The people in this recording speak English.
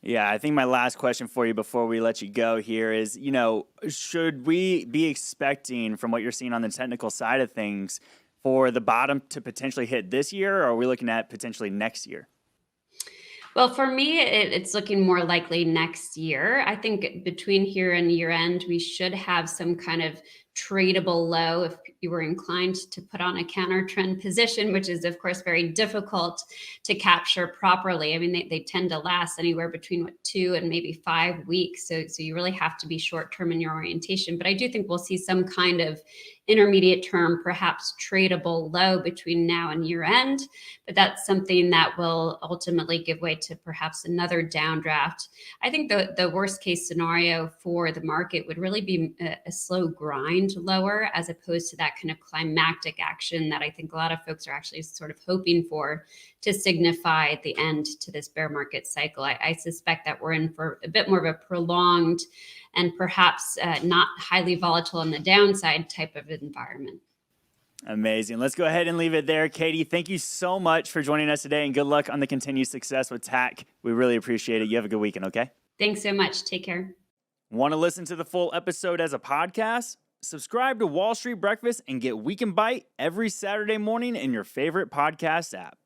Yeah, I think my last question for you before we let you go here is, should we be expecting from what you're seeing on the technical side of things for the bottom to potentially hit this year, or are we looking at potentially next year? Well, for me, it's looking more likely next year. I think between here and year end, we should have some kind of tradable low if you were inclined to put on a counter trend position, which is, of course, very difficult to capture properly. I mean, they tend to last anywhere between 2 and maybe 5 weeks. So you really have to be short term in your orientation. But I do think we'll see some kind of intermediate term, perhaps tradable low between now and year end. But that's something that will ultimately give way to perhaps another downdraft. I think the worst case scenario for the market would really be a slow grind lower, as opposed to that kind of climactic action that I think a lot of folks are actually sort of hoping for to signify the end to this bear market cycle. I suspect that we're in for a bit more of a prolonged and perhaps not highly volatile on the downside type of environment. Amazing. Let's go ahead and leave it there. Katie, thank you so much for joining us today, and good luck on the continued success with TAC. We really appreciate it. You have a good weekend, okay? Thanks so much. Take care. Want to listen to the full episode as a podcast? Subscribe to Wall Street Breakfast and get Weekend Bite every Saturday morning in your favorite podcast app.